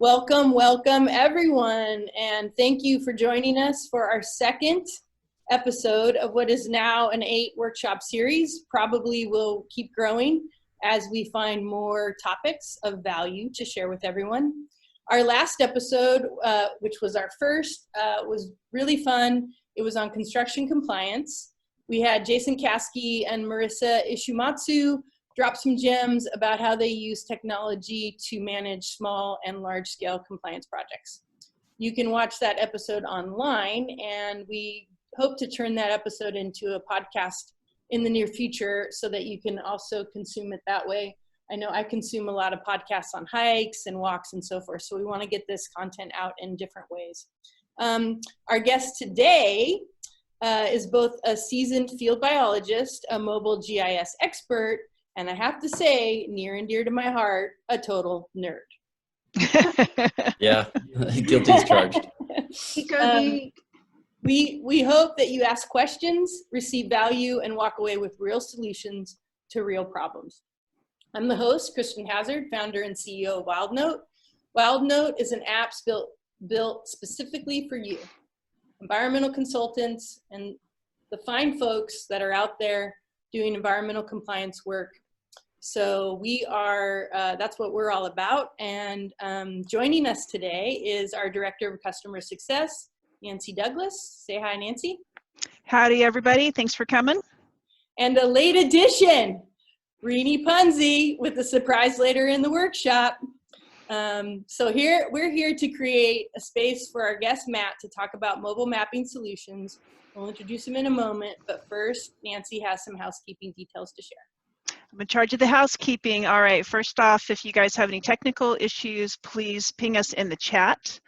Welcome, welcome everyone, and thank you for joining us for our second episode of what is now an 8-workshop series. Probably will keep growing as we find more topics of value to share with everyone. Our last episode, which was our first, was really fun. It was on construction compliance. We had Jason Caskey and Marissa Ishimatsu drop some gems about how they use technology to manage small and large scale compliance projects. You can watch that episode online, and we hope to turn that episode into a podcast in the near future so that you can also consume it that way. I know I consume a lot of podcasts on hikes and walks and so forth, so we want to get this content out in different ways. Our guest today is both a seasoned field biologist, a mobile GIS expert, and I have to say, near and dear to my heart, a total nerd. Yeah, guilty as charged. We hope that you ask questions, receive value, and walk away with real solutions to real problems. I'm the host, Kristen Hazard, founder and CEO of WildNote. WildNote is an app built specifically for you, environmental consultants, and the fine folks that are out there doing environmental compliance work. So we are, that's what we're all about. And joining us today is our Director of Customer Success, Nancy Douglas. Say hi, Nancy. Howdy, everybody. Thanks for coming. And a late addition, Rini Punzi, with a surprise later in the workshop. So we're here to create a space for our guest, Matt, to talk about mobile mapping solutions. We'll introduce him in a moment, but first, Nancy has some housekeeping details to share. I'm in charge of the housekeeping. All right, first off, if you guys have any technical issues, please ping us in the chat.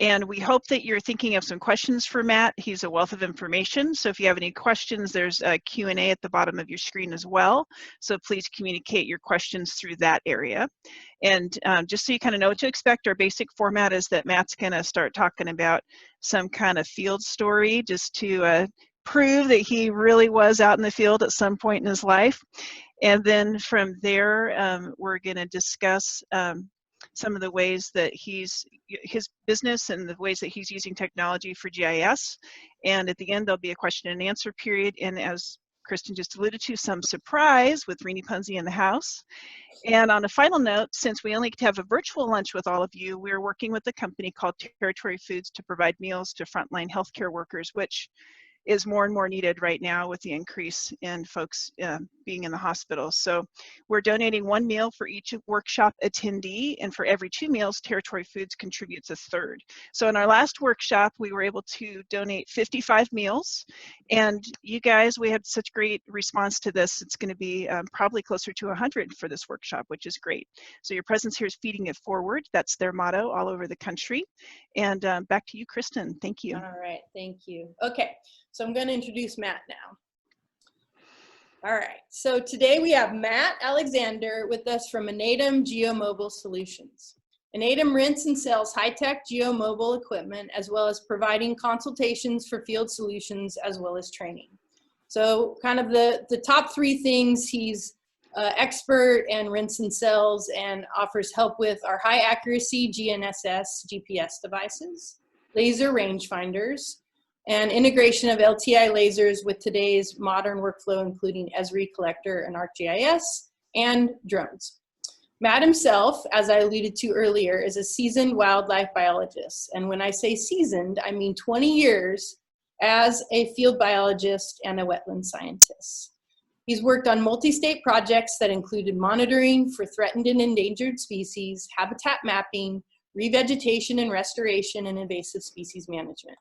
And we hope that you're thinking of some questions for Matt. He's a wealth of information. So if you have any questions, there's a Q&A at the bottom of your screen as well. So please communicate your questions through that area. And just so you kind of know what to expect, our basic format is that Matt's going to start talking about some kind of field story just to prove that he really was out in the field at some point in his life. And then from there, we're going to discuss some of the ways that his business and the ways that he's using technology for GIS. And at the end, there'll be a question and answer period. And as Kristen just alluded to, some surprise with Rini Punzi in the house. And on a final note, since we only get to have a virtual lunch with all of you, we're working with a company called Territory Foods to provide meals to frontline healthcare workers, which is more and more needed right now with the increase in folks being in the hospital. So we're donating 1 meal for each workshop attendee, and for every 2 meals, Territory Foods contributes a third. So in our last workshop, we were able to donate 55 meals, and you guys, we had such great response to this. It's going to be probably closer to 100 for this workshop, which is great. So your presence here is feeding it forward. That's their motto all over the country. And back to you, Kristen. Thank you. All right, thank you. Okay. So I'm going to introduce Matt now. All right, so today we have Matt Alexander with us from AnAdam Geomobile Solutions. AnAdam rents and sells high-tech geomobile equipment, as well as providing consultations for field solutions, as well as training. So kind of the top 3 things he's expert and rents and sells and offers help with are high accuracy GNSS GPS devices, laser rangefinders, and integration of LTI lasers with today's modern workflow, including Esri Collector and ArcGIS, and drones. Matt himself, as I alluded to earlier, is a seasoned wildlife biologist. And when I say seasoned, I mean 20 years as a field biologist and a wetland scientist. He's worked on multi-state projects that included monitoring for threatened and endangered species, habitat mapping, revegetation and restoration, and invasive species management.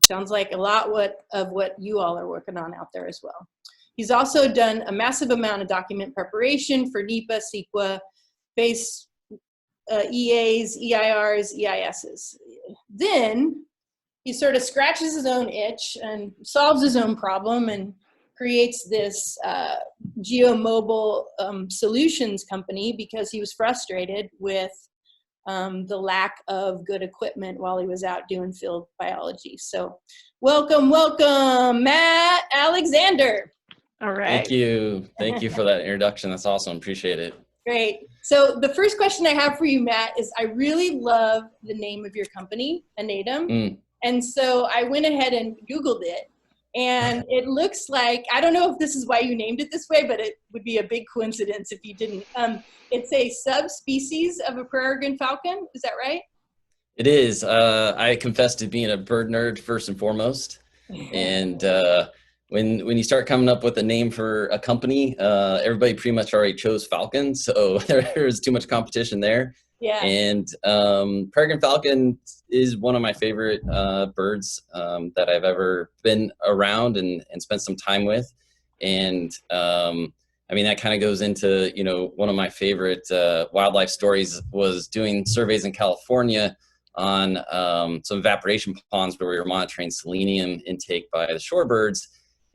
Sounds like a lot of what you all are working on out there as well. He's also done a massive amount of document preparation for NEPA, CEQA, FACE, EAs, EIRs, EISs. Then he sort of scratches his own itch and solves his own problem and creates this geomobile solutions company because he was frustrated with the lack of good equipment while he was out doing field biology. So welcome, Matt Alexander. All right. Thank you. Thank you for that introduction. That's awesome. Appreciate it. Great. So the first question I have for you, Matt, is I really love the name of your company, AnAdam. And so I went ahead and Googled it. And it looks like, I don't know if this is why you named it this way, but it would be a big coincidence if you didn't. It's a subspecies of a peregrine falcon. Is that right? It is. I confess to being a bird nerd first and foremost. And when you start coming up with a name for a company, everybody pretty much already chose falcon. So there's too much competition there. Yeah. And peregrine falcon is one of my favorite birds that I've ever been around and spent some time with. And I mean, that kind of goes into, you know, one of my favorite wildlife stories was doing surveys in California on some evaporation ponds where we were monitoring selenium intake by the shorebirds.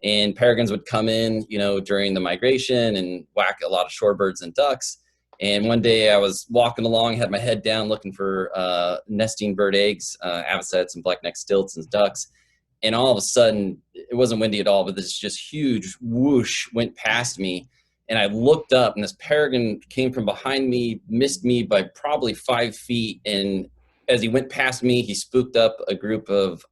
And peregrines would come in, you know, during the migration and whack a lot of shorebirds and ducks. And one day I was walking along, had my head down looking for nesting bird eggs, avocets and black-necked stilts and ducks. And all of a sudden, it wasn't windy at all, but this just huge whoosh went past me. And I looked up and this peregrine came from behind me, missed me by probably 5 feet. And as he went past me, he spooked up a group of,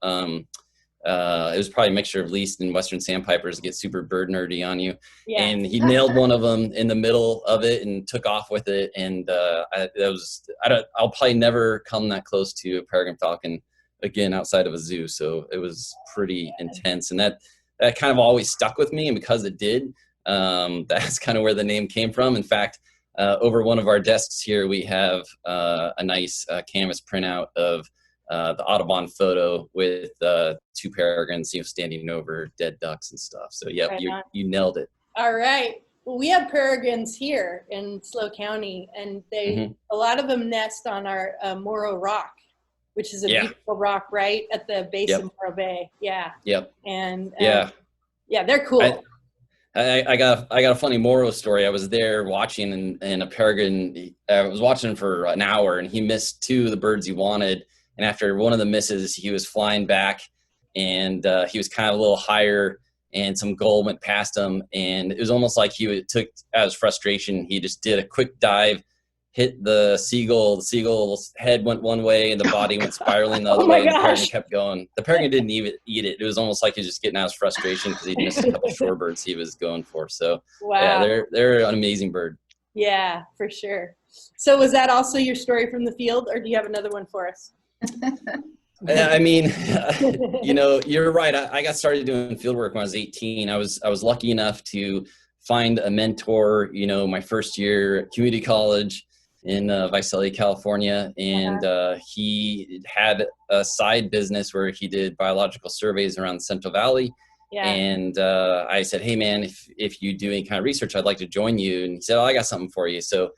it was probably a mixture of least and western sandpipers to get super bird nerdy on you. Yeah. And he nailed one of them in the middle of it and took off with it. And I'll probably never come that close to a peregrine falcon again outside of a zoo. So it was pretty intense. And that kind of always stuck with me. And because it did, that's kind of where the name came from. In fact, over one of our desks here, we have a nice canvas printout of the Audubon photo with 2 peregrines, you know, standing over dead ducks and stuff. So yeah, Right you nailed it. All right. Well, we have peregrines here in SLO County, and a lot of them nest on our Morro Rock, which is a beautiful rock right at the base of Morro Bay. Yeah. Yep. And yeah, they're cool. I got a funny Morro story. I was there watching, and a peregrine, I was watching for an hour, and he missed 2 of the birds he wanted. And after one of the misses, he was flying back, and he was kind of a little higher, and some gull went past him. And it was almost like he took out his frustration. He just did a quick dive, hit the seagull. The seagull's head went one way, and the body went spiraling the other way. And the peregrine kept going. The peregrine didn't even eat it. It was almost like he was just getting out his frustration because he missed a couple shorebirds he was going for. So yeah, they're an amazing bird. Yeah, for sure. So was that also your story from the field, or do you have another one for us? I mean, you know, you're right. I got started doing field work when I was 18. I was lucky enough to find a mentor, you know, my first year at community college in Visalia, California. And he had a side business where he did biological surveys around the Central Valley. Yeah. And I said, hey, man, if you do any kind of research, I'd like to join you. And he said, oh, I got something for you. So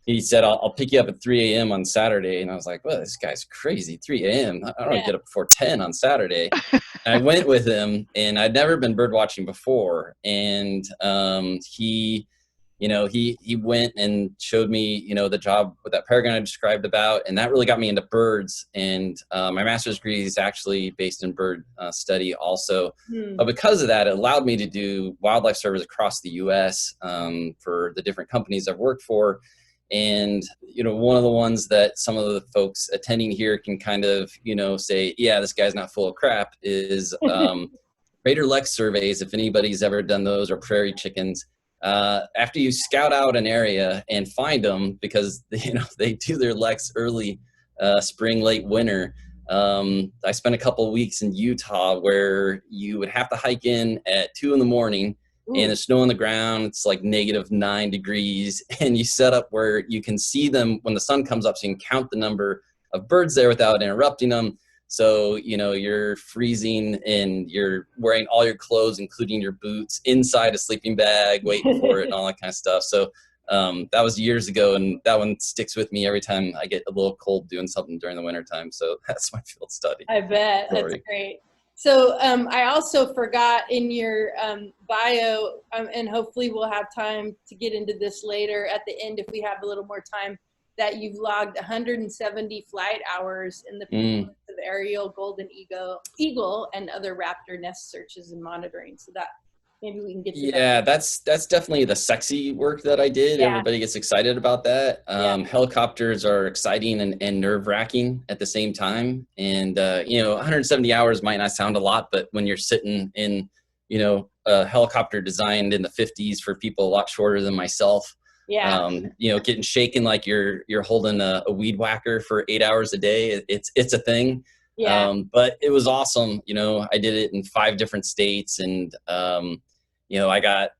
he said, I'll pick you up at 3 a.m. on Saturday. And I was like, well, this guy's crazy, 3 a.m. I don't get up before 10 on Saturday. And I went with him, and I'd never been bird watching before. And he went and showed me, you know, the job with that peregrine I described about. And that really got me into birds. And my master's degree is actually based in bird study also. But because of that, it allowed me to do wildlife surveys across the U.S. For the different companies I've worked for. And, you know, one of the ones that some of the folks attending here can kind of, you know, say, yeah, this guy's not full of crap is Raider Lex surveys, if anybody's ever done those, or prairie chickens. After you scout out an area and find them, because, you know, they do their Lex early spring, late winter. I spent a couple of weeks in Utah where you would have to hike in at 2 a.m. and there's snow on the ground. It's like -9 degrees, and you set up where you can see them when the sun comes up, so you can count the number of birds there without interrupting them. So, you know, you're freezing and you're wearing all your clothes, including your boots, inside a sleeping bag, waiting for it and all that kind of stuff. So that was years ago, and that one sticks with me every time I get a little cold doing something during the wintertime. So that's my field study. I bet. Story. That's great. So I also forgot in your bio, and hopefully we'll have time to get into this later at the end if we have a little more time, that you've logged 170 flight hours in the performance of aerial golden eagle and other raptor nest searches and monitoring. So Maybe we can get to Yeah, that's definitely the sexy work that I did. Yeah. Everybody gets excited about that. Yeah. Helicopters are exciting and nerve-wracking at the same time. And, 170 hours might not sound a lot, but when you're sitting in, a helicopter designed in the 50s for people a lot shorter than myself, Yeah. getting shaken like you're holding a weed whacker for 8 hours a day, it's a thing. Yeah. But it was awesome. I did it in 5 different states, and I got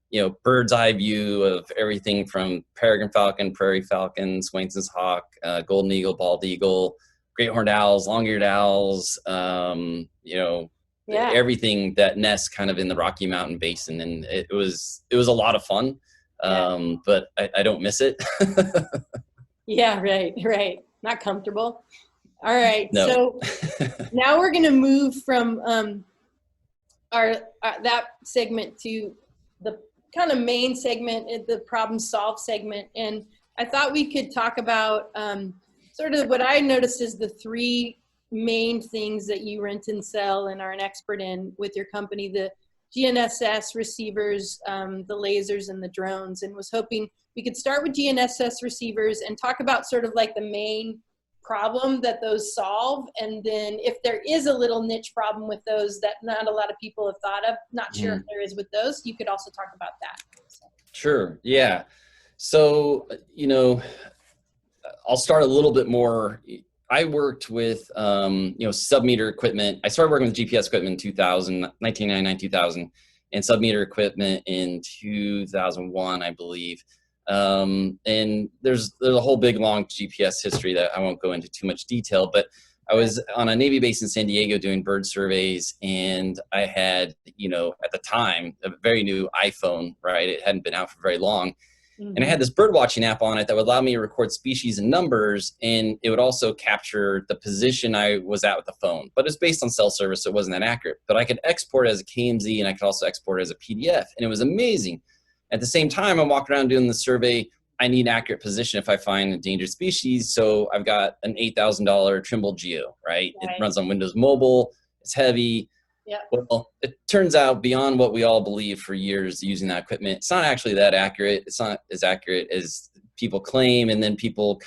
bird's eye view of everything from peregrine falcon, prairie falcon, Swainson's hawk, golden eagle, bald eagle, great horned owls, long-eared owls, Yeah. everything that nests kind of in the Rocky Mountain Basin, and it was a lot of fun. But I don't miss it. Yeah, right. Not comfortable. All right. No. So now we're going to move from our that segment to the kind of main segment, the problem solve segment. And I thought we could talk about sort of what I noticed is the 3 main things that you rent and sell and are an expert in with your company: the GNSS receivers, the lasers, and the drones. And was hoping we could start with GNSS receivers and talk about sort of like the main problem that those solve. And then if there is a little niche problem with those that not a lot of people have thought of, not sure if there is with those, you could also talk about that. So. Sure. Yeah. So, I'll start a little bit more. I worked with, submeter equipment. I started working with GPS equipment in 2000, 1999, 2000, and submeter equipment in 2001, I believe. And there's a whole big long GPS history that I won't go into too much detail, but I was on a Navy base in San Diego doing bird surveys, and I had, at the time, a very new iPhone, right? It hadn't been out for very long. And I had this bird watching app on it that would allow me to record species and numbers, and it would also capture the position I was at with the phone. But it's based on cell service, so it wasn't that accurate. But I could export it as a KMZ, and I could also export it as a PDF, and it was amazing. At the same time, I'm walking around doing the survey. I need accurate position if I find endangered species, so I've got an $8,000 Trimble Geo, right? It runs on Windows Mobile. It's heavy. Yeah. Well, it turns out beyond what we all believe for years using that equipment, it's not actually that accurate. It's not as accurate as people claim, and then people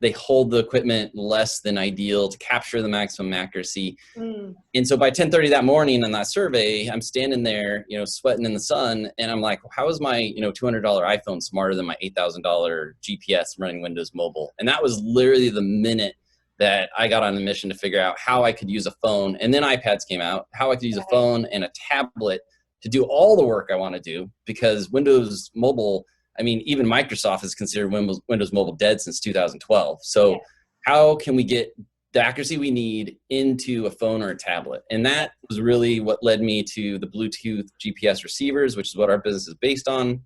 they hold the equipment less than ideal to capture the maximum accuracy. And so by 10:30 that morning on that survey, I'm standing there, sweating in the sun, and I'm like, how is my, $200 iPhone smarter than my $8,000 GPS running Windows Mobile? And that was literally the minute that I got on a mission to figure out how I could use a phone, and then iPads came out, how I could use a phone and a tablet to do all the work I want to do, because Windows Mobile, even Microsoft has considered Windows Mobile dead since 2012. So how can we get the accuracy we need into a phone or a tablet? And that was really what led me to the Bluetooth GPS receivers, which is what our business is based on.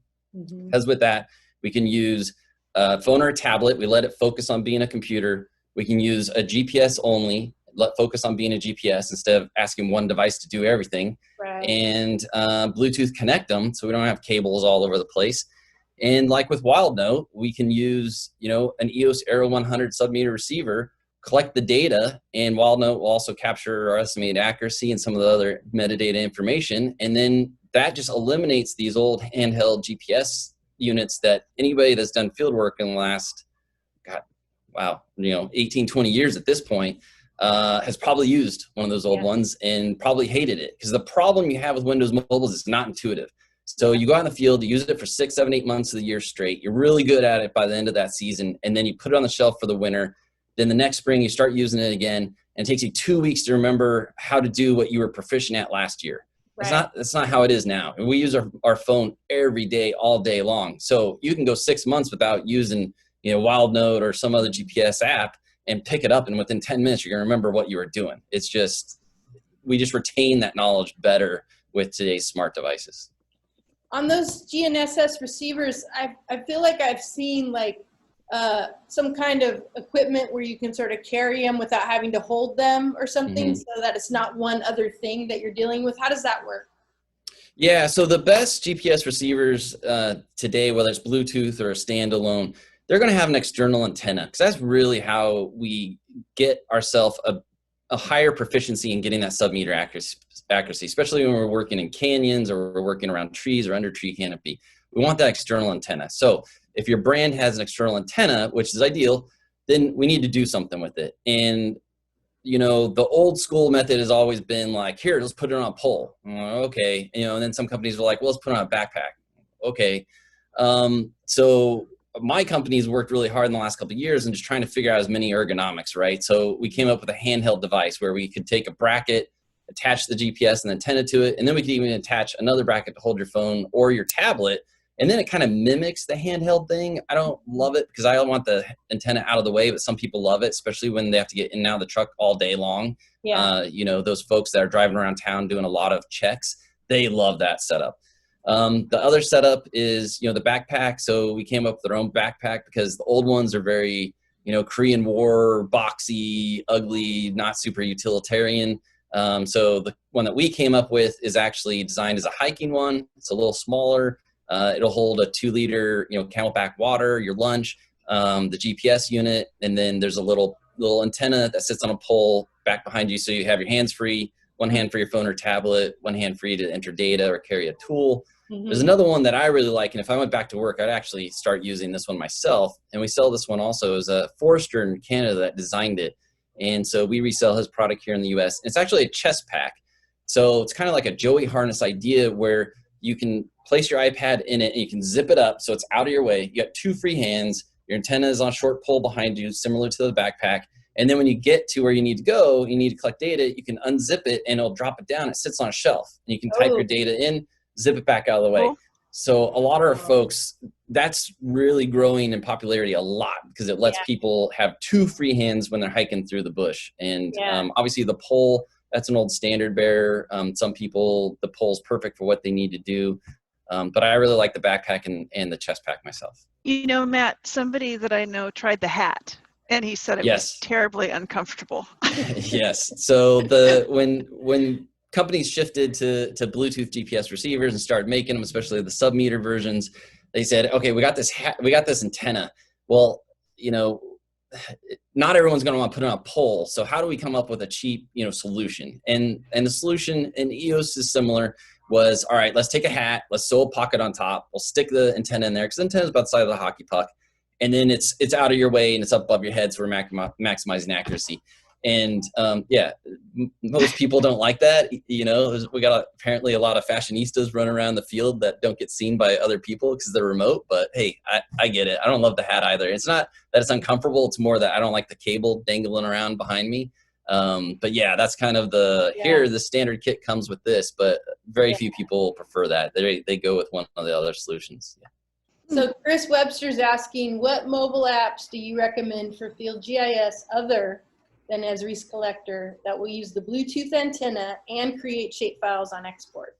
Because with that, we can use a phone or a tablet. We let it focus on being a computer. We can use a GPS only, focus on being a GPS instead of asking one device to do everything. Right. And Bluetooth connect them so we don't have cables all over the place. And like with WildNote, we can use, an Eos Arrow 100 submeter receiver, collect the data, and WildNote will also capture our estimated accuracy and some of the other metadata information. And then that just eliminates these old handheld GPS units that anybody that's done field work in the last, 18, 20 years at this point, has probably used one of those old ones and probably hated it. Because the problem you have with Windows Mobile is it's not intuitive. So you go out in the field, you use it for 6, 7, 8 months of the year straight. You're really good at it by the end of that season. And then you put it on the shelf for the winter. Then the next spring, you start using it again. And it takes you 2 weeks to remember how to do what you were proficient at last year. Right. That's not how it is now. And we use our phone every day, all day long. So you can go 6 months without using WildNote or some other GPS app and pick it up. And within 10 minutes, you're going to remember what you were doing. It's just, we just retain that knowledge better with today's smart devices. On those GNSS receivers, I feel like I've seen some kind of equipment where you can sort of carry them without having to hold them or something, so that it's not one other thing that you're dealing with. How does that work? Yeah, so the best GPS receivers today, whether it's Bluetooth or a standalone, they're going to have an external antenna, because that's really how we get ourselves a higher proficiency in getting that submeter accuracy, especially when we're working in canyons or we're working around trees or under tree canopy. We want that external antenna. So if your brand has an external antenna, which is ideal, then we need to do something with it. And you know, the old school method has always been like, here, let's put it on a pole. Okay. You know, and then some companies were like, well, let's put it on a backpack. Okay. So my company's worked really hard in the last couple of years and just trying to figure out as many ergonomics, right? So we came up with a handheld device where we could take a bracket, attach the GPS and antenna to it, and then we could even attach another bracket to hold your phone or your tablet. And then it kind of mimics the handheld thing. I don't love it because I don't want the antenna out of the way, but some people love it, especially when they have to get in and out of the truck all day long. Yeah. You know, those folks that are driving around town doing a lot of checks, they love that setup. The other setup is, you know, the backpack. So we came up with our own backpack because the old ones are very, you know, Korean War, boxy, ugly, not super utilitarian. So the one that we came up with is actually designed as a hiking one. It's a little smaller. It'll hold a 2-liter, you know, Camelback water, your lunch, the GPS unit, and then there's a little antenna that sits on a pole back behind you, so you have your hands free. One hand for your phone or tablet, one hand free to enter data or carry a tool. Mm-hmm. There's another one that I really like, and if I went back to work, I'd actually start using this one myself. And we sell this one also as a Forester in Canada that designed it, and so we resell his product here in the U.S. It's actually a chest pack, so it's kind of like a Joey harness idea where you can place your iPad in it and you can zip it up so it's out of your way. You got 2 free hands. Your antenna is on a short pole behind you, similar to the backpack. And then when you get to where you need to go, you need to collect data, you can unzip it and it'll drop it down. It sits on a shelf. And you can type your data in, zip it back out of the way. Cool. So a lot of our folks, that's really growing in popularity a lot because it lets people have 2 free hands when they're hiking through the bush. And obviously the pole, that's an old standard bearer. Some people, the pole's perfect for what they need to do. But I really like the backpack and the chest pack myself. You know, Matt, somebody that I know tried the hat, and he said it was terribly uncomfortable. Yes. So when companies shifted to Bluetooth GPS receivers and started making them, especially the submeter versions, they said, okay, we got this antenna. Well, you know, not everyone's going to want to put it on a pole. So how do we come up with a cheap, you know, solution? And the solution in EOS is similar. Was, all right, let's take a hat, let's sew a pocket on top, we'll stick the antenna in there because the antenna is about the size of the hockey puck, and then it's out of your way and it's up above your head, so we're maximizing accuracy. And most people don't like that. You know, we got apparently a lot of fashionistas running around the field that don't get seen by other people because they're remote, but hey, I get it. I don't love the hat either. It's not that it's uncomfortable, it's more that I don't like the cable dangling around behind me. But yeah, that's kind of here, the standard kit comes with this, but very few people prefer that. They go with one of the other solutions. Yeah. So Chris Webster's asking, what mobile apps do you recommend for field GIS other than Esri's collector that will use the Bluetooth antenna and create shapefiles on export?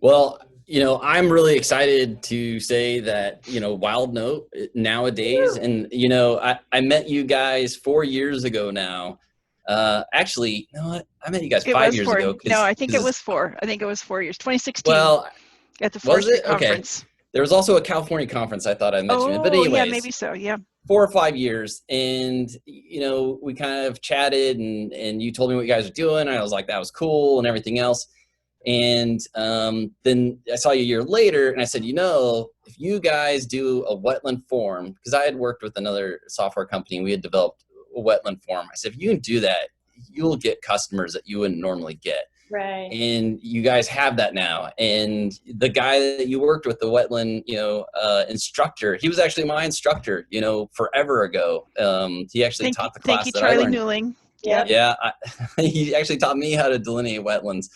Well, you know, I'm really excited to say that, you know, WildNote nowadays, and, you know, I met you guys 4 years ago now. Actually, you know what? I met you guys 5 years ago. No, I think it was 4. I think it was 4 years. 2016. Well, at the Forester conference. Okay. There was also a California conference I thought I mentioned, but anyways. Yeah, maybe so. Yeah. 4 or 5 years, and you know, we kind of chatted, and you told me what you guys were doing, and I was like, that was cool, and everything else. And then I saw you a year later, and I said, you know, if you guys do a wetland form, because I had worked with another software company, we had developed a wetland form. I said, if you can do that, you'll get customers that you wouldn't normally get. Right. And you guys have that now. And the guy that you worked with, the wetland, you know, instructor, he was actually my instructor, you know, forever ago. He actually taught the class that I learned. Thank you, Charlie Newling. Yeah. He actually taught me how to delineate wetlands.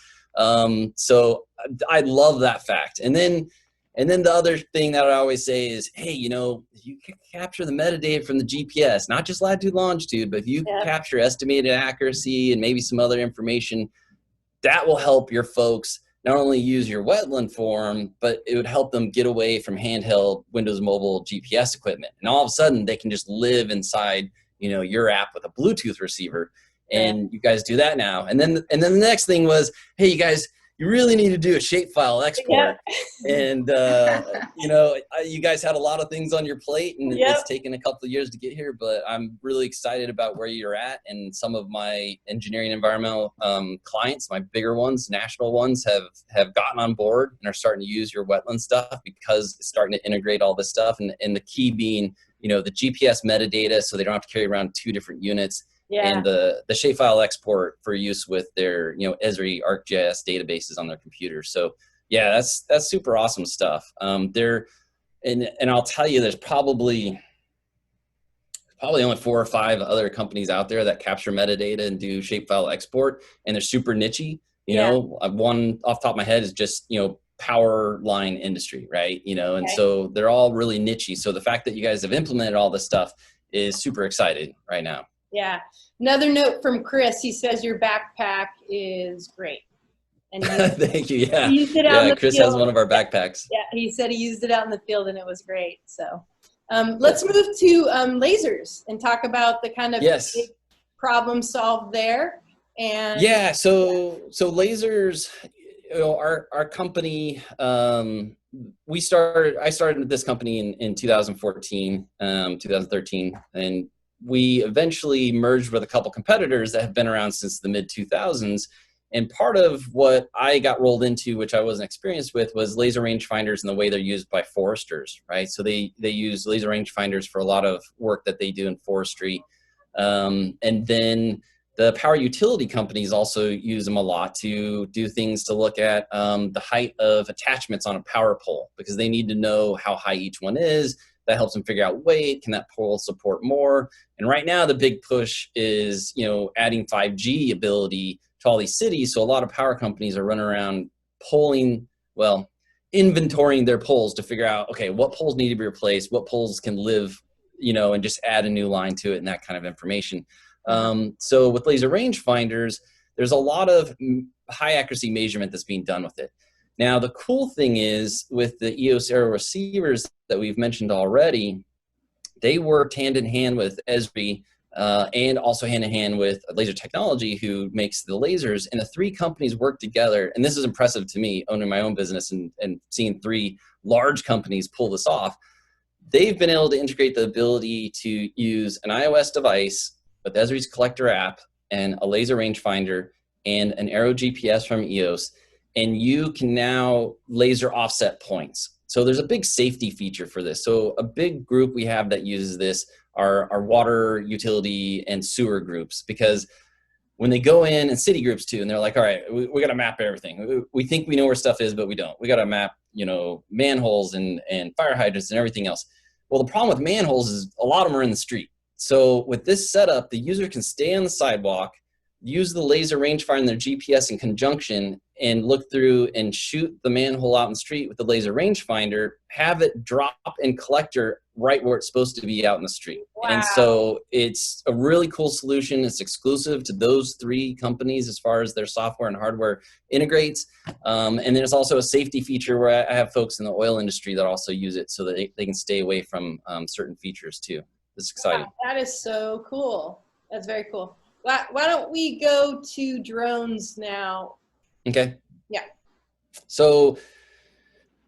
So I love that fact. And then the other thing that I always say is, hey, you know, you can capture the metadata from the GPS, not just latitude, longitude, but if you capture estimated accuracy and maybe some other information, that will help your folks not only use your wetland form, but it would help them get away from handheld Windows Mobile GPS equipment. And all of a sudden they can just live inside, you know, your app with a Bluetooth receiver. And you guys do that now. And then the next thing was, hey, you guys you really need to do a shapefile export. Yep. And, you guys had a lot of things on your plate, and Yep. it's taken a couple of years to get here, but I'm really excited about where you're at. And some of my engineering environmental clients, my bigger ones, national ones, have gotten on board and are starting to use your wetland stuff because it's starting to integrate all this stuff. And the key being, the GPS metadata, so they don't have to carry around 2 different units. Yeah. And the shapefile export for use with their, Esri ArcGIS databases on their computers. So yeah, that's super awesome stuff. And I'll tell you, there's probably only 4 or 5 other companies out there that capture metadata and do shapefile export, and they're super nichey. One off the top of my head is just, power line industry, right? And so they're all really nichey. So the fact that you guys have implemented all this stuff is super exciting right now. Yeah. Another note from Chris. He says your backpack is great. And thank you. Yeah. He used it out in the Chris field. has one of our backpacks. Yeah. He said he used it out in the field and it was great. So let's move to lasers and talk about the kind of big problem solved there. And yeah. So lasers, our company, I started this company in 2014, 2013, and we eventually merged with a couple competitors that have been around since the mid 2000s. And part of what I got rolled into, which I wasn't experienced with, was laser rangefinders and the way they're used by foresters, right? So they use laser rangefinders for a lot of work that they do in forestry. And then the power utility companies also use them a lot to do things to look at the height of attachments on a power pole, because they need to know how high each one is. That helps them figure out weight. Can that pole support more? And right now the big push is, adding 5G ability to all these cities. So a lot of power companies are running around inventorying their poles to figure out, okay, what poles need to be replaced, what poles can live, and just add a new line to it and that kind of information. So with laser rangefinders, there's a lot of high accuracy measurement that's being done with it. Now, the cool thing is with the Eos Arrow receivers that we've mentioned already, they worked hand in hand with Esri and also hand in hand with Laser Technology, who makes the lasers. And the 3 companies work together. And this is impressive to me, owning my own business and seeing 3 large companies pull this off. They've been able to integrate the ability to use an iOS device with Esri's collector app and a laser rangefinder and an Arrow GPS from Eos. And you can now laser offset points. So there's a big safety feature for this. So a big group we have that uses this are water utility and sewer groups, because when they go in, and city groups too, and they're like, all right, we got to map everything. We think we know where stuff is, but we don't. We got to map, manholes and fire hydrants and everything else. Well, the problem with manholes is a lot of them are in the street. So with this setup, the user can stay on the sidewalk, use the laser rangefinder and their GPS in conjunction, and look through and shoot the manhole out in the street with the laser rangefinder, have it drop in collector right where it's supposed to be out in the street. Wow. And so it's a really cool solution. It's exclusive to those 3 companies as far as their software and hardware integrates. And there's also a safety feature where I have folks in the oil industry that also use it so that they can stay away from certain features too. It's exciting. Wow, that is so cool. That's very cool. Why don't we go to drones now? Okay. Yeah. So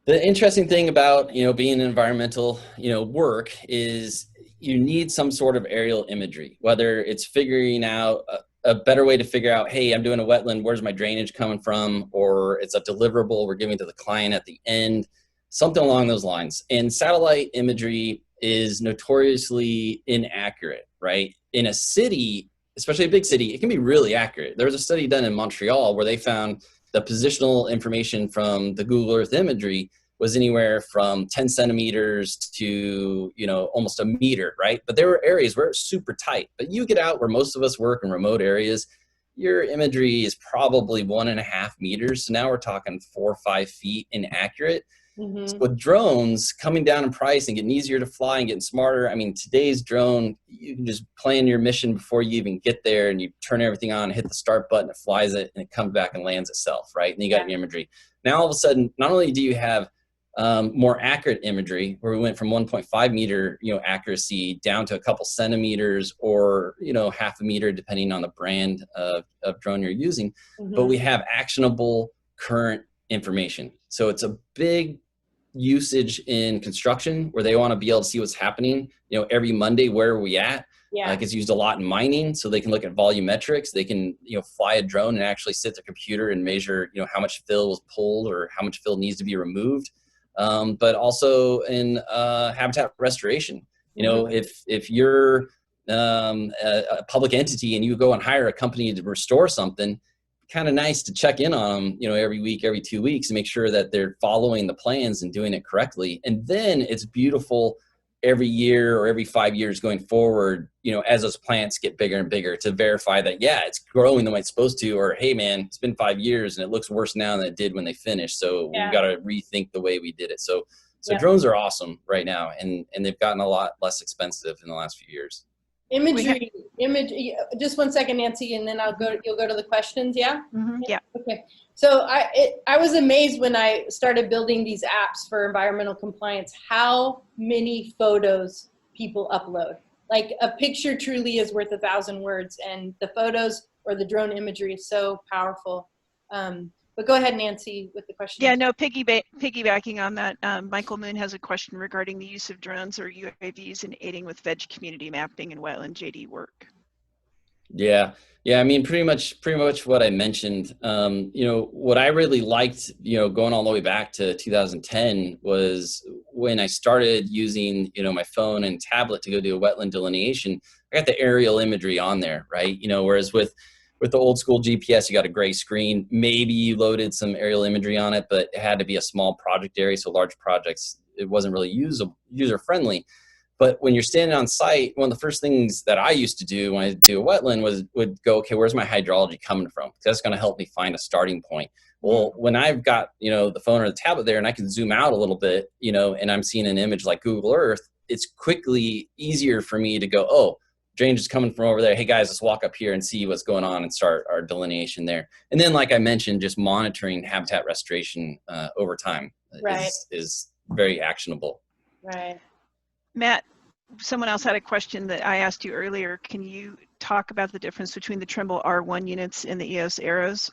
the interesting thing about, being in environmental, work is you need some sort of aerial imagery, whether it's figuring out a better way to figure out, hey, I'm doing a wetland, where's my drainage coming from? Or it's a deliverable we're giving to the client at the end, something along those lines. And satellite imagery is notoriously inaccurate, right? In a city, especially a big city, it can be really accurate. There was a study done in Montreal where they found the positional information from the Google Earth imagery was anywhere from 10 centimeters to, almost a meter, right? But there were areas where it's super tight. But you get out where most of us work in remote areas, your imagery is probably 1.5 meters. So now we're talking 4 or 5 feet inaccurate. Mm-hmm. So with drones coming down in price and getting easier to fly and getting smarter, I mean, today's drone, you can just plan your mission before you even get there, and you turn everything on, hit the start button, it flies it, and it comes back and lands itself, right? And you got your imagery. Now, all of a sudden, not only do you have more accurate imagery, where we went from 1.5 meter, accuracy down to a couple centimeters, or, 0.5 meter, depending on the brand of drone you're using, mm-hmm. but we have actionable, current information. So it's a big usage in construction where they want to be able to see what's happening, you know, every Monday, where are we at? Yeah. It gets used a lot in mining, so they can look at volumetrics. They can, you know, fly a drone and actually sit at the computer and measure, you know, how much fill was pulled or how much fill needs to be removed. But also in habitat restoration. You know, if you're a public entity and you go and hire a company to restore something, kind of nice to check in on them, you know, every week, every 2 weeks, and make sure that they're following the plans and doing it correctly. And then it's beautiful every year or every 5 years going forward, you know, as those plants get bigger and bigger, to verify that, yeah, it's growing the way it's supposed to, or, hey man, it's been 5 years and it looks worse now than it did when they finished. So we've got to rethink the way we did it. So drones are awesome right now, and they've gotten a lot less expensive in the last few years. Just 1 second, Nancy, and then you'll go to the questions. Yeah. Yeah. Okay. So I was amazed when I started building these apps for environmental compliance, how many photos people upload. Like, a picture truly is worth 1,000 words, and the photos or the drone imagery is so powerful. But go ahead, Nancy, with the question. Yeah, no, piggybacking on that, Michael Moon has a question regarding the use of drones or UAVs in aiding with veg community mapping and wetland JD work. Yeah. I mean, pretty much what I mentioned. You know, what I really liked, you know, going all the way back to 2010 was when I started using, you know, my phone and tablet to go do a wetland delineation. I got the aerial imagery on there, right? You know, whereas with the old school GPS, you got a gray screen. Maybe you loaded some aerial imagery on it, but it had to be a small project area. So large projects, it wasn't really user friendly. But when you're standing on site, one of the first things that I used to do when I do a wetland would go, okay, where's my hydrology coming from? Because that's going to help me find a starting point. Well, when I've got, you know, the phone or the tablet there and I can zoom out a little bit, you know, and I'm seeing an image like Google Earth, it's quickly easier for me to go, oh, drainage is coming from over there. Hey guys, let's walk up here and see what's going on and start our delineation there. And then, like I mentioned, just monitoring habitat restoration over time is very actionable. Right. Matt, someone else had a question that I asked you earlier. Can you talk about the difference between the Trimble R1 units and the Eos Arrows?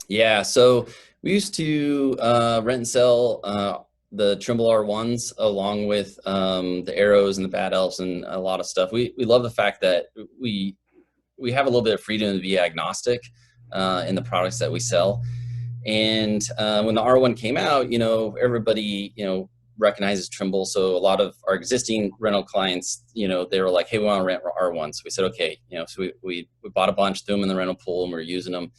Yeah, so we used to rent and sell the Trimble R1s along with the Arrows and the Bad Elves and a lot of stuff. We love the fact that we have a little bit of freedom to be agnostic in the products that we sell. And when the R1 came out, you know, everybody, you know, recognizes Trimble. So a lot of our existing rental clients, you know, they were like, hey, we want to rent R1. So we said, okay, you know, so we bought a bunch, threw them in the rental pool, and we were using them.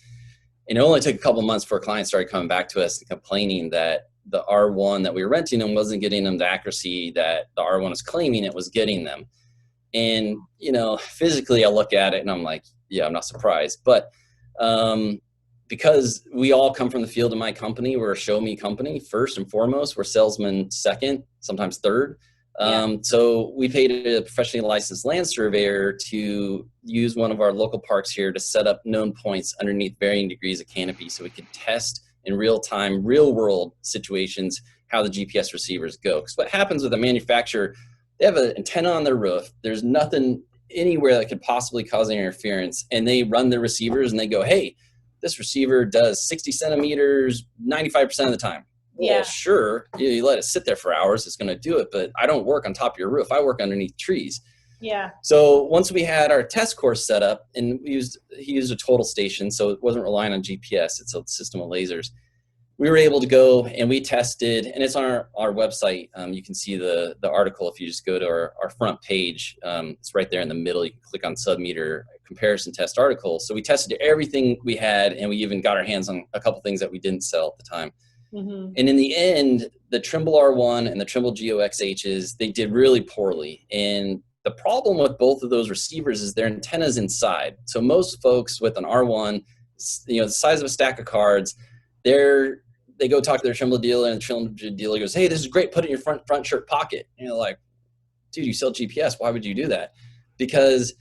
And it only took a couple of months before clients started coming back to us and complaining that the R1 that we were renting them wasn't getting them the accuracy that the R1 was claiming it was getting them. And, you know, physically I look at it and I'm like, yeah, I'm not surprised. But because we all come from the field in my company, we're a show me company first and foremost. We're salesmen second, sometimes third. So we paid a professionally licensed land surveyor to use one of our local parks here to set up known points underneath varying degrees of canopy so we could test in real time, real world situations how the GPS receivers go. Because what happens with a manufacturer, they have an antenna on their roof. There's nothing anywhere that could possibly cause any interference. And they run the receivers and they go, hey, this receiver does 60 centimeters 95% of the time. Well, sure, you let it sit there for hours, it's going to do it, but I don't work on top of your roof. I work underneath trees. Yeah. So once we had our test course set up, and he used a total station, so it wasn't relying on GPS, it's a system of lasers. We were able to go and we tested, and it's on our website. You can see the article if you just go to our front page. It's right there in the middle. You can click on submeter comparison test article. So we tested everything we had, and we even got our hands on a couple things that we didn't sell at the time. Mm-hmm. And in the end, the Trimble R1 and the Trimble GeoXHs, they did really poorly. And the problem with both of those receivers is their antenna's inside. So most folks with an R1, you know, the size of a stack of cards, they go talk to their Trimble dealer, and the Trimble dealer goes, hey, this is great, put it in your front shirt pocket. And you're like, dude, you sell GPS, why would you do that? Because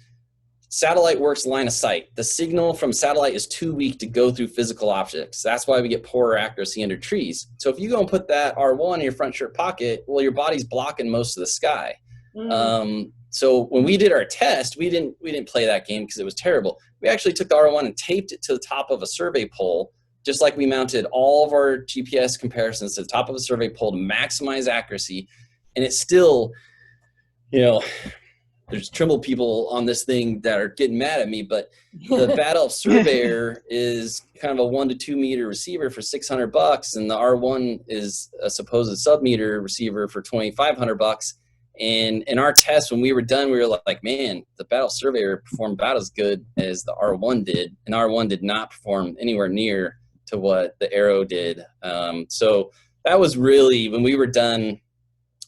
satellite works line of sight. The signal from satellite is too weak to go through physical objects. That's why we get poorer accuracy under trees. So if you go and put that R1 in your front shirt pocket, well, your body's blocking most of the sky. So when we did our test, we didn't play that game because it was terrible. We actually took the R1 and taped it to the top of a survey pole just like we mounted all of our GPS comparisons to the top of a survey pole to maximize accuracy, and it's still, you know, there's Trimble people on this thing that are getting mad at me, but the Bad Elf Surveyor is kind of a 1 to 2 meter receiver for $600, and the R1 is a supposed sub-meter receiver for $2,500. And in our test, when we were done, we were like, man, the Bad Elf Surveyor performed about as good as the R1 did, and R1 did not perform anywhere near to what the Arrow did. So that was really, when we were done,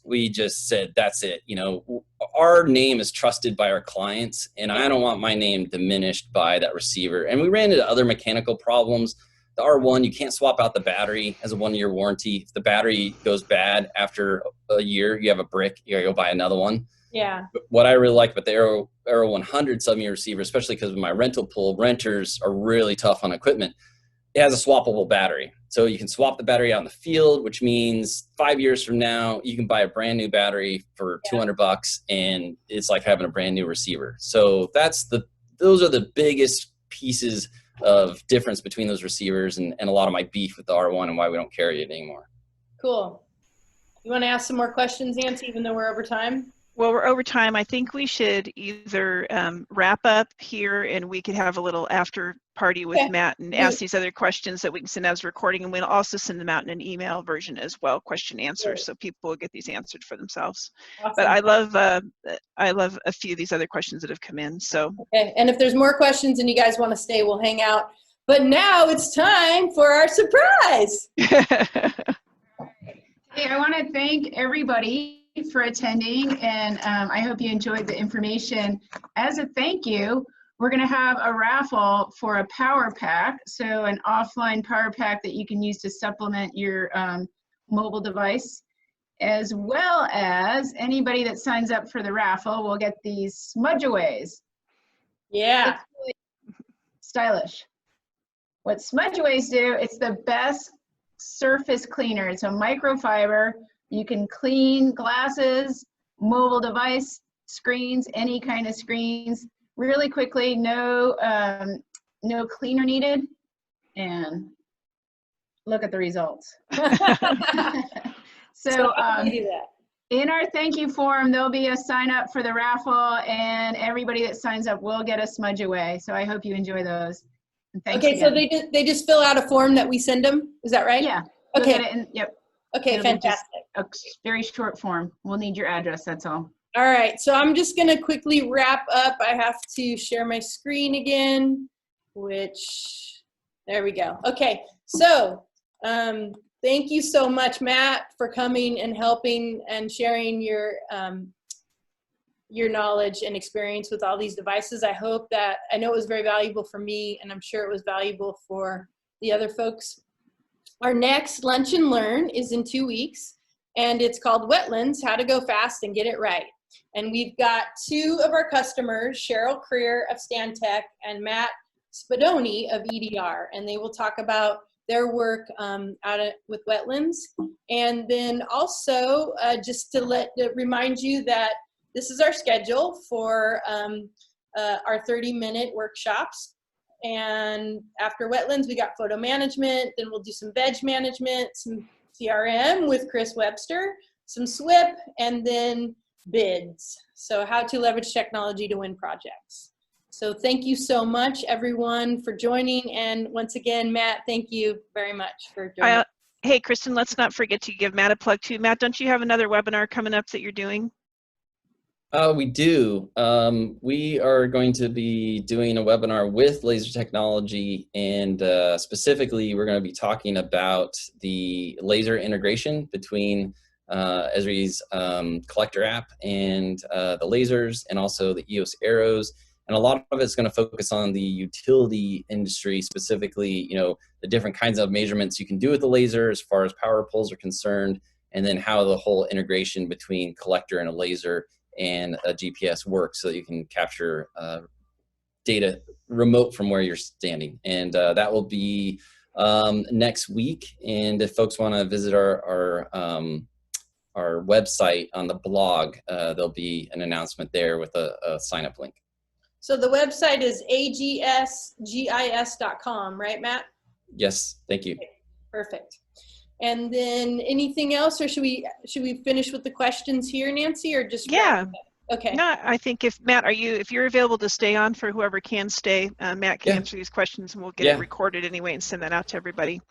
we just said, that's it. You know, our name is trusted by our clients, and I don't want my name diminished by that receiver. And we ran into other mechanical problems. The R1, you can't swap out the battery, has a 1-year warranty. If the battery goes bad after a year, you have a brick, you gotta go buy another one. Yeah. But what I really like about the Arrow 100 sub-meter receiver, especially because of my rental pool, renters are really tough on equipment. It has a swappable battery. So you can swap the battery out in the field, which means 5 years from now, you can buy a brand new battery for $200, and it's like having a brand new receiver. So those are the biggest pieces of difference between those receivers, and a lot of my beef with the R1 and why we don't carry it anymore. Cool. You want to ask some more questions, Nancy, even though we're over time? Well, we're over time. I think we should either wrap up here, and we could have a little after party with Matt and ask these other questions that we can send as a recording, and we'll also send them out in an email version as well, question answers, so people will get these answered for themselves. Awesome. But I love a few of these other questions that have come in. So okay, and if there's more questions and you guys want to stay, we'll hang out. But now it's time for our surprise. Hey, I want to thank everybody for attending, and I hope you enjoyed the information. As a thank you, we're going to have a raffle for a power pack, so an offline power pack that you can use to supplement your mobile device, as well as anybody that signs up for the raffle will get these smudgeaways. Yeah. It's really stylish. What smudgeaways do, it's the best surface cleaner. It's a microfiber. You can clean glasses, mobile device screens, any kind of screens really quickly. No cleaner needed, and look at the results. So in our thank you form, there'll be a sign up for the raffle, and everybody that signs up will get a smudge away. So I hope you enjoy those. And thanks okay, again. so they just fill out a form that we send them. Is that right? Yeah. Okay. Yep. Okay, It'll fantastic. A very short form. We'll need your address, that's all. All right, so I'm just gonna quickly wrap up. I have to share my screen again, which, there we go. Okay, so thank you so much, Matt, for coming and helping and sharing your knowledge and experience with all these devices. I hope that, I know it was very valuable for me, and I'm sure it was valuable for the other folks. Our next Lunch and Learn is in 2 weeks, and it's called Wetlands, How to Go Fast and Get It Right. And we've got 2 of our customers, Cheryl Creer of Stantec and Matt Spadoni of EDR, and they will talk about their work with wetlands. And then also, just to remind you that this is our schedule for our 30-minute workshops. And after wetlands, we got photo management, then we'll do some veg management, some CRM with Chris Webster, some SWIP, and then bids. So how to leverage technology to win projects. So thank you so much, everyone, for joining. And once again, Matt, thank you very much for joining. Hey, Kristen, let's not forget to give Matt a plug too. Matt, don't you have another webinar coming up that you're doing? We do. We are going to be doing a webinar with laser technology, and specifically we're going to be talking about the laser integration between Esri's collector app and the lasers, and also the Eos Arrows. And a lot of it's going to focus on the utility industry, specifically, the different kinds of measurements you can do with the laser as far as power poles are concerned, and then how the whole integration between collector and a laser and a GPS works, so that you can capture data remote from where you're standing. And that will be next week. And if folks want to visit our website on the blog, there'll be an announcement there with a sign-up link. So the website is agsgis.com, right, Matt? Yes, thank you. Okay, perfect. And then anything else, or should we finish with the questions here, Nancy, or just Yeah. Okay. No, I think if Matt, if you're available to stay on for whoever can stay, Matt can answer these questions and we'll get it recorded anyway and send that out to everybody.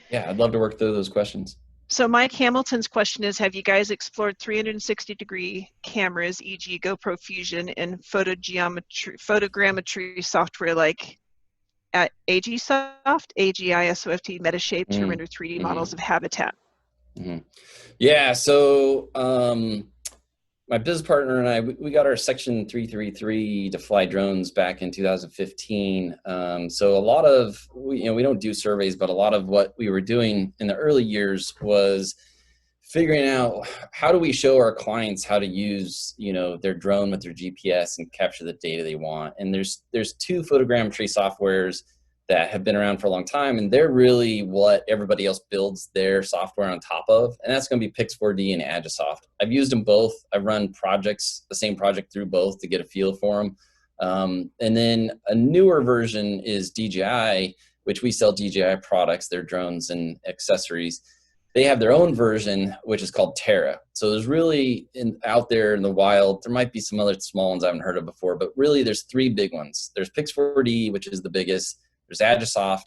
Yeah, I'd love to work through those questions. So Mike Hamilton's question is, have you guys explored 360-degree cameras, e.g. GoPro Fusion and photogrammetry software like at AGSoft, AGISOFT, Metashape to render 3D models of habitat? Yeah, so my business partner and I, we got our Section 333 to fly drones back in 2015. So a lot of, we don't do surveys, but a lot of what we were doing in the early years was figuring out how do we show our clients how to use, their drone with their GPS and capture the data they want. And there's two photogrammetry softwares that have been around for a long time, and they're really what everybody else builds their software on top of, and that's going to be Pix4D and AgiSoft. I've used them both. I've run projects, the same project through both to get a feel for them. And then a newer version is DJI, which we sell DJI products, their drones and accessories. They have their own version, which is called Terra. So there's really, out there in the wild, there might be some other small ones I haven't heard of before, but really there's three big ones. There's Pix4D, which is the biggest. There's AgiSoft,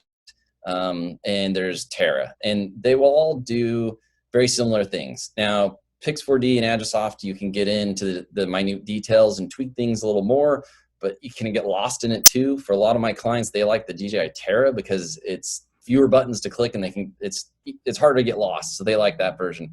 and there's Terra, and they will all do very similar things. Now, Pix4D and AgiSoft, you can get into the minute details and tweak things a little more, but you can get lost in it too. For a lot of my clients, they like the DJI Terra because it's fewer buttons to click, and it's hard to get lost, so they like that version.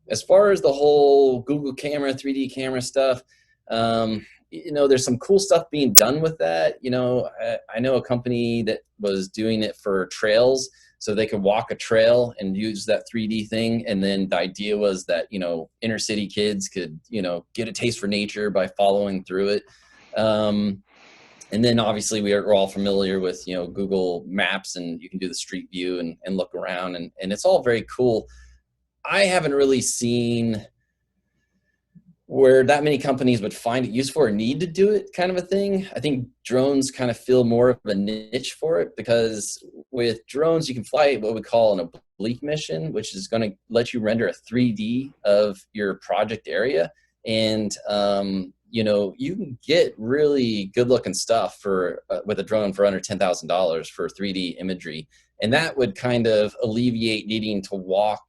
As far as the whole Google camera, 3D camera stuff, there's some cool stuff being done with that. I know a company that was doing it for trails, so they could walk a trail and use that 3D thing. And then the idea was that, inner city kids could, get a taste for nature by following through it. And then obviously we're all familiar with, Google Maps, and you can do the street view and look around, and it's all very cool. I haven't really seen where that many companies would find it useful or need to do it, kind of a thing. I think drones kind of feel more of a niche for it, because with drones, you can fly what we call an oblique mission, which is going to let you render a 3D of your project area. And, you can get really good looking stuff for with a drone for under $10,000 for 3D imagery. And that would kind of alleviate needing to walk,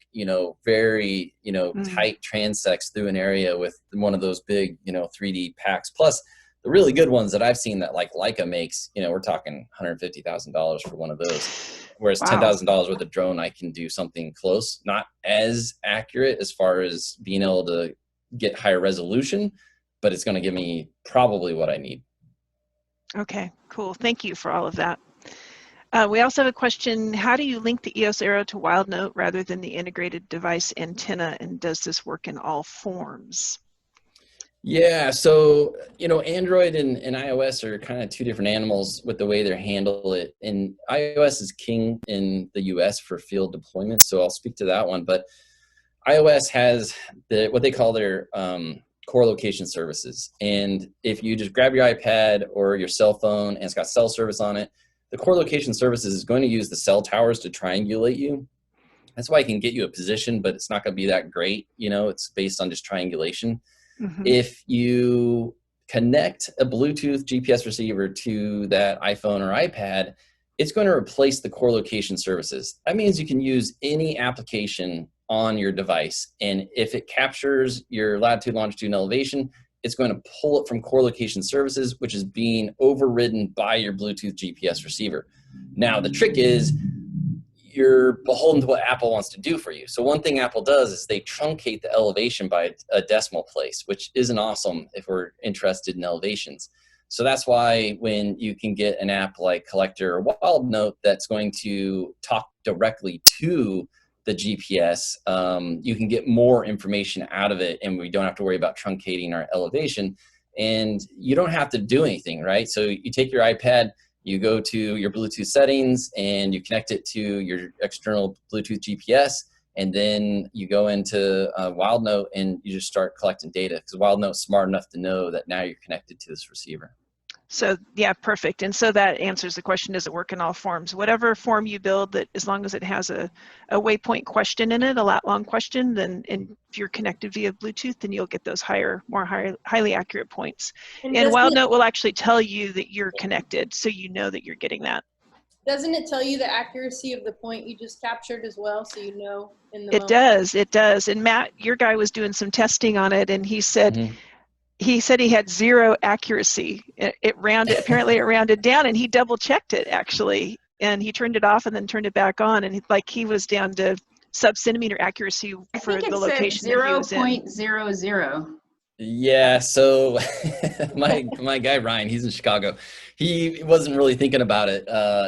very, tight transects through an area with one of those big, 3D packs. Plus, the really good ones that I've seen that like Leica makes, we're talking $150,000 for one of those. Whereas $10,000 with a drone, I can do something close, not as accurate as far as being able to get higher resolution, but it's going to give me probably what I need. Okay, cool. Thank you for all of that. We also have a question, how do you link the Eos Arrow to WildNote rather than the integrated device antenna, and does this work in all forms? Yeah, so, Android and iOS are kind of two different animals with the way they handle it. And iOS is king in the US for field deployment, so I'll speak to that one. But iOS has what they call their core location services. And if you just grab your iPad or your cell phone and it's got cell service on it, the core location services is going to use the cell towers to triangulate you. That's why I can get you a position, but it's not going to be that great. It's based on just triangulation. Mm-hmm. If you connect a Bluetooth GPS receiver to that iPhone or iPad, it's going to replace the core location services. That means you can use any application on your device. And if it captures your latitude, longitude, and elevation, it's going to pull it from core location services, which is being overridden by your Bluetooth GPS receiver. Now, the trick is you're beholden to what Apple wants to do for you. So one thing Apple does is they truncate the elevation by a decimal place, which isn't awesome if we're interested in elevations. So that's why when you can get an app like Collector or WildNote that's going to talk directly to the GPS, you can get more information out of it, and we don't have to worry about truncating our elevation, and you don't have to do anything, right? So you take your iPad, you go to your Bluetooth settings, and you connect it to your external Bluetooth GPS, and then you go into WildNote and you just start collecting data, because WildNote's smart enough to know that now you're connected to this receiver. So yeah, perfect. And so that answers the question, does it work in all forms? Whatever form you build, that as long as it has a waypoint question in it, a lat long question, then and if you're connected via Bluetooth, then you'll get those highly accurate points. And WildNote will actually tell you that you're connected, so you know that you're getting that. Doesn't it tell you the accuracy of the point you just captured as well, so you know in the moment? It does. And Matt, your guy was doing some testing on it, and he said, he had 0 accuracy. Apparently it rounded down, and he double checked it actually, and he turned it off and then turned it back on, and he was down to sub-centimeter accuracy for the location that he was in. 0.00. Yeah, so my guy Ryan, he's in Chicago. He wasn't really thinking about it.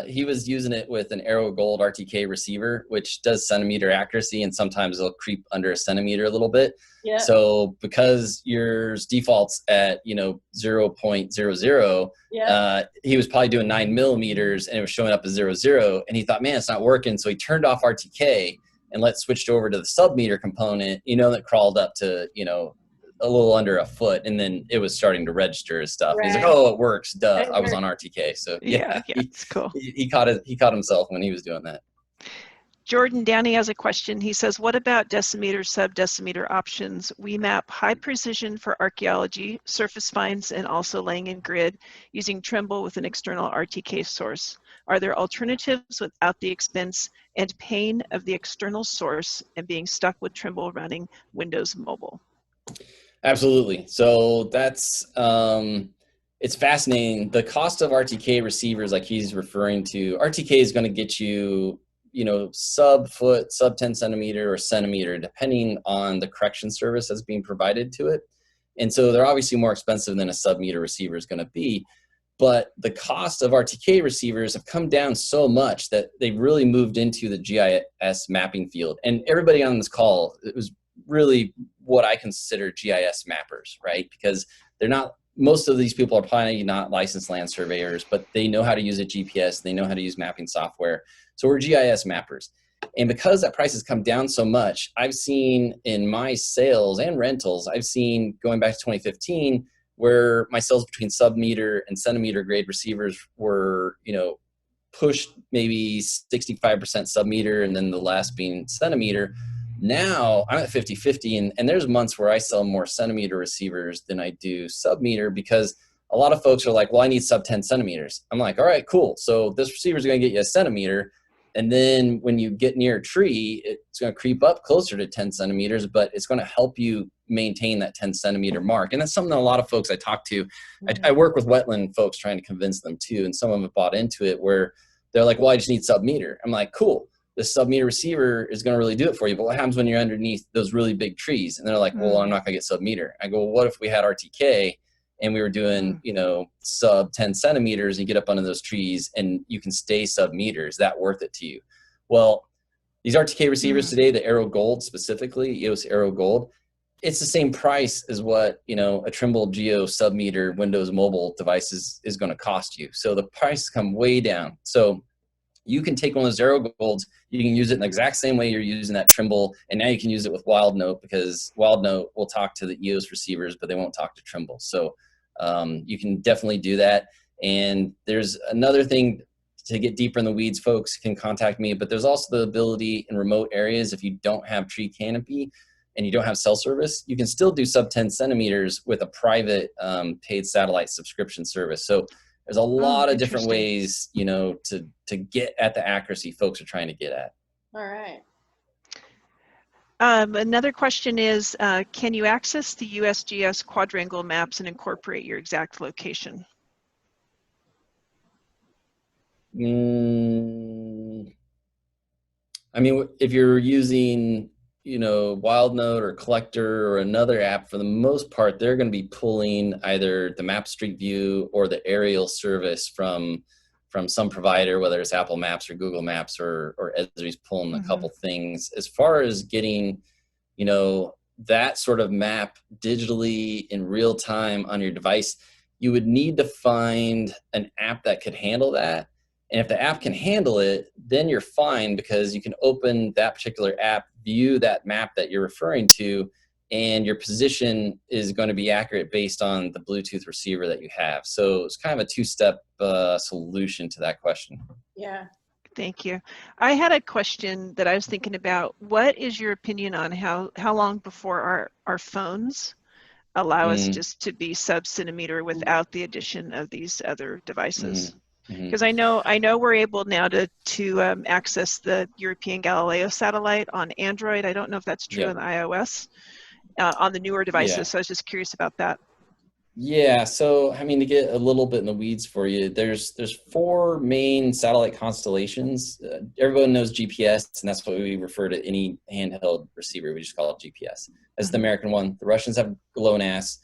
He was using it with an Arrow Gold RTK receiver, which does centimeter accuracy, and sometimes it'll creep under a centimeter a little bit. Yeah. So because yours defaults at 0.00, he was probably doing 9 millimeters, and it was showing up as 00, and he thought, man, it's not working. So he turned off RTK and switched over to the submeter component, that crawled up to a little under a foot, and then it was starting to register his stuff. Right. He's like, "Oh, it works, duh." I was on RTK, so yeah, it's cool. He caught himself when he was doing that. Jordan Downey has a question. He says, "What about decimeter, sub-decimeter options? We map high precision for archaeology, surface finds, and also laying in grid using Trimble with an external RTK source. Are there alternatives without the expense and pain of the external source and being stuck with Trimble running Windows Mobile?" Absolutely. So that's, it's fascinating. The cost of RTK receivers, like he's referring to, RTK is going to get you, sub-foot, sub-10 centimeter or centimeter, depending on the correction service that's being provided to it. And so they're obviously more expensive than a sub-meter receiver is going to be. But the cost of RTK receivers have come down so much that they've really moved into the GIS mapping field. And everybody on this call, it was really what I consider GIS mappers, right? Because they're not, most of these people are probably not licensed land surveyors, but they know how to use a GPS, they know how to use mapping software. So we're GIS mappers. And because that price has come down so much, I've seen in my sales and rentals, I've seen going back to 2015, where my sales between sub-meter and centimeter grade receivers were, pushed maybe 65% sub-meter and then the last being centimeter. Now I'm at 50-50, and there's months where I sell more centimeter receivers than I do sub-meter, because a lot of folks are like, well, I need sub 10 centimeters. I'm like, all right, cool. So this receiver is going to get you a centimeter. And then when you get near a tree, it's going to creep up closer to 10 centimeters, but it's going to help you maintain that 10 centimeter mark. And that's something that a lot of folks I talk to, I work with wetland folks trying to convince them too. And some of them have bought into it where they're like, well, I just need sub-meter. I'm like, cool. This sub-meter receiver is going to really do it for you. But what happens when you're underneath those really big trees? And they're like, well, I'm not going to get sub-meter. I go, well, what if we had RTK and we were doing, sub 10 centimeters, and you get up under those trees and you can stay sub-meter? Is that worth it to you? Well, these RTK receivers today, the Arrow Gold specifically, Eos Arrow Gold, it's the same price as what, a Trimble Geo sub-meter Windows Mobile device is going to cost you. So the price come way down. So you can take one of those Arrow Golds, you can use it in the exact same way you're using that Trimble, and now you can use it with WildNote, because WildNote will talk to the EOS receivers, but they won't talk to Trimble. So you can definitely do that. And there's another thing to get deeper in the weeds, folks can contact me, but there's also the ability in remote areas, if you don't have tree canopy and you don't have cell service, you can still do sub 10 centimeters with a private paid satellite subscription service. So there's a lot of different ways, to get at the accuracy folks are trying to get at. All right. Another question is, can you access the USGS quadrangle maps and incorporate your exact location? I mean, if you're using, WildNote or Collector or another app, for the most part, they're going to be pulling either the Map Street View or the aerial service from some provider, whether it's Apple Maps or Google Maps, or Esri's pulling a couple things. As far as getting, that sort of map digitally in real time on your device, you would need to find an app that could handle that. And if the app can handle it, then you're fine, because you can open that particular app, view that map that you're referring to, and your position is going to be accurate based on the Bluetooth receiver that you have. So it's kind of a two-step solution to that question. Yeah. Thank you. I had a question that I was thinking about. What is your opinion on how long before our phones allow us just to be sub-centimeter without the addition of these other devices? Because I know we're able now to access the European Galileo satellite on Android. I don't know if that's true on the iOS, on the newer devices. So I was just curious about that. Yeah, so I mean, to get a little bit in the weeds for you, there's 4 main satellite constellations. Everyone knows GPS, and that's what we refer to any handheld receiver. We just call it GPS. That's the American one. The Russians have GLONASS,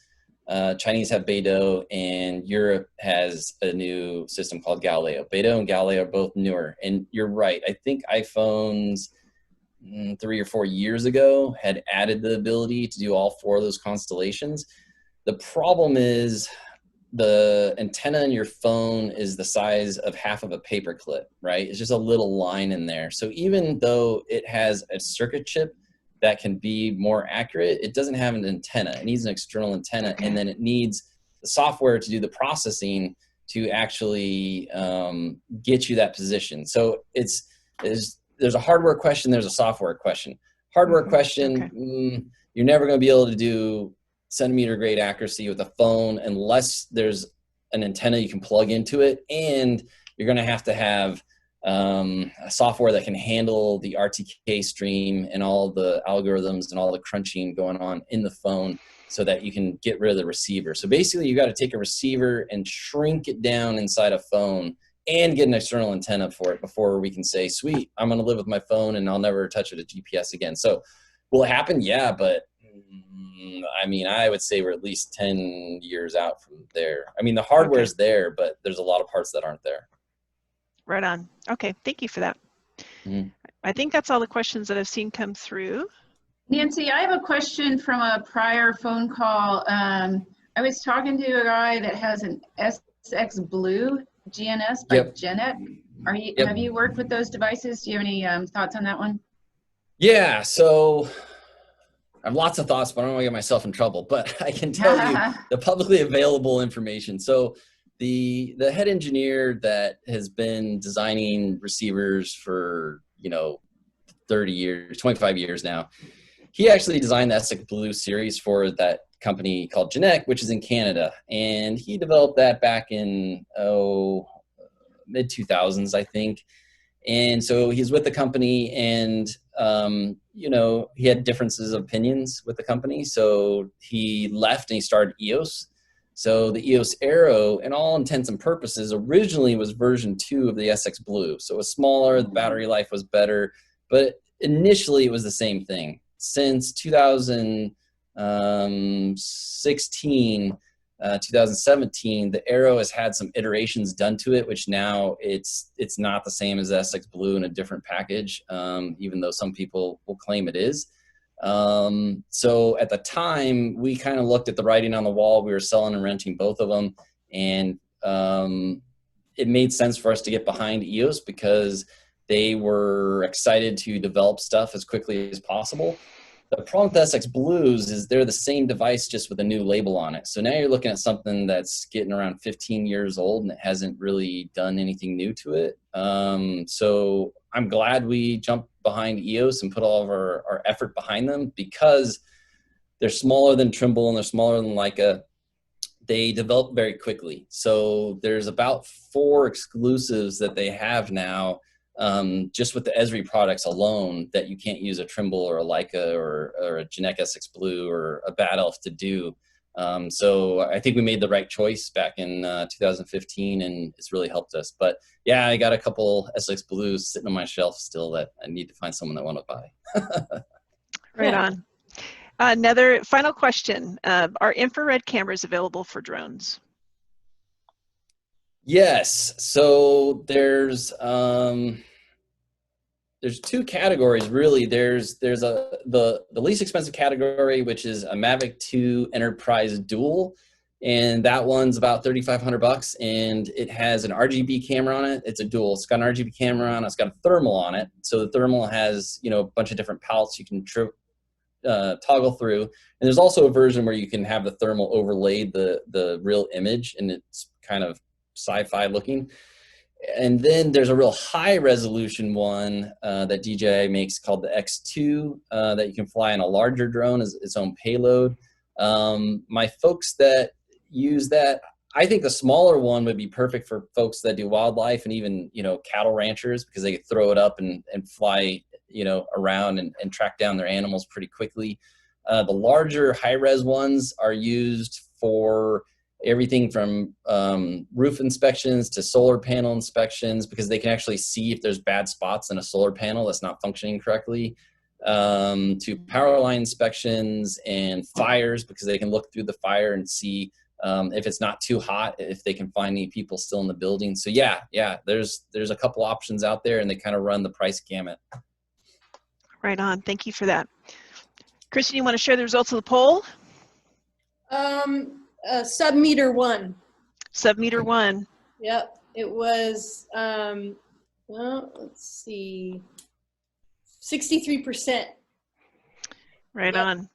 Chinese have Beidou, and Europe has a new system called Galileo. Beidou and Galileo are both newer. And you're right, I think iPhones 3 or 4 years ago had added the ability to do all 4 of those constellations. The problem is the antenna in your phone is the size of half of a paper clip, right? It's just a little line in there. So even though it has a circuit chip that can be more accurate, it doesn't have an antenna. It needs an external antenna, and then it needs the software to do the processing to actually get you that position. So there's a hardware question, there's a software question. Hardware question, you're never going to be able to do centimeter grade accuracy with a phone unless there's an antenna you can plug into it, and you're going to have a software that can handle the RTK stream and all the algorithms and all the crunching going on in the phone so that you can get rid of the receiver. So basically you got to take a receiver and shrink it down inside a phone and get an external antenna for it before we can say, sweet, I'm going to live with my phone and I'll never touch it at GPS again. So will it happen? Yeah, but I mean, I would say we're at least 10 years out from there. I mean, the hardware's there, but there's a lot of parts that aren't there. Right on. Okay, thank you for that. I think that's all the questions that I've seen come through. Nancy, I have a question from a prior phone call. I was talking to a guy that has an SX Blue GNS by Genet. Have you worked with those devices? Do you have any thoughts on that one? Yeah, so I have lots of thoughts, but I don't want to get myself in trouble. But I can tell you the publicly available information. So the head engineer that has been designing receivers for 30 years, 25 years now, he actually designed the SX Blue series for that company called Genet, which is in Canada, and he developed that back in mid 2000s, I think. And so he's with the company, and he had differences of opinions with the company, so he left and he started Eos. So the Eos Arrow, in all intents and purposes, originally was version 2 of the SX Blue. So it was smaller, the battery life was better, but initially it was the same thing. Since 2016, 2017, the Arrow has had some iterations done to it, which now it's not the same as SX Blue in a different package, even though some people will claim it is. So at the time, we kind of looked at the writing on the wall. We were selling and renting both of them, and it made sense for us to get behind Eos because they were excited to develop stuff as quickly as possible. The problem with SX Blues is they're the same device just with a new label on it. So now you're looking at something that's getting around 15 years old and it hasn't really done anything new to it. So I'm glad we jumped behind Eos and put all of our effort behind them because they're smaller than Trimble and they're smaller than Leica. They develop very quickly. So there's about 4 exclusives that they have now, just with the Esri products alone, that you can't use a Trimble or a Leica or a Genet SX Blue or a Bad Elf to do. So I think we made the right choice back in 2015, and it's really helped us. But yeah, I got a couple SX Blues sitting on my shelf still that I need to find someone that want to buy. Right on. Another final question. Are infrared cameras available for drones? Yes. So there's 2 categories really. There's the least expensive category, which is a Mavic 2 Enterprise Dual, and that one's about $3,500, and it has an RGB camera on it. It's a dual. It's got an RGB camera on it. It's got a thermal on it. So the thermal has a bunch of different palettes you can toggle through. And there's also a version where you can have the thermal overlay the real image, and it's kind of sci-fi looking. And then there's a real high resolution one that DJI makes called the X2 that you can fly in a larger drone as its own payload. My folks that use that, I think the smaller one would be perfect for folks that do wildlife and even, cattle ranchers, because they could throw it up and fly, around and track down their animals pretty quickly. The larger high-res ones are used for everything from roof inspections to solar panel inspections, because they can actually see if there's bad spots in a solar panel that's not functioning correctly, to power line inspections and fires, because they can look through the fire and see if it's not too hot, if they can find any people still in the building. So yeah, there's a couple options out there, and they kind of run the price gamut. Right on. Thank you for that. Kristen, you want to share the results of the poll? Submeter 1. Submeter 1. Yep, it was, well, let's see, 63%. Right Yep. on.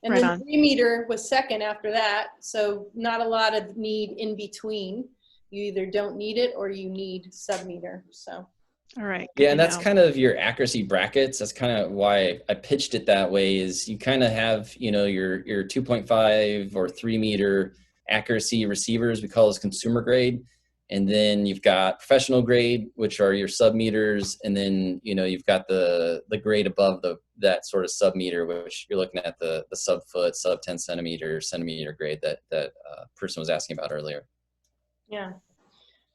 And Right then on. 3 meter was second after that, so not a lot of need in between. You either don't need it or you need submeter, so. All right. Yeah, and that's kind of your accuracy brackets. That's kind of why I pitched it that way, is you kind of have, your 2.5 or 3 meter accuracy receivers, we call those consumer grade. And then you've got professional grade, which are your submeters. And then, you've got the grade above that sort of submeter, which you're looking at the sub-foot, sub-10 centimeter grade that person was asking about earlier. Yeah.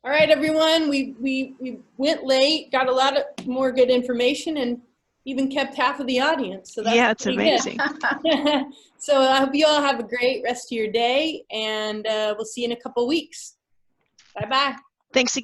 All right, everyone, we went late, got a lot of more good information, and even kept half of the audience. So that's it's amazing. So I hope you all have a great rest of your day, and we'll see you in a couple weeks. Bye-bye. Thanks again.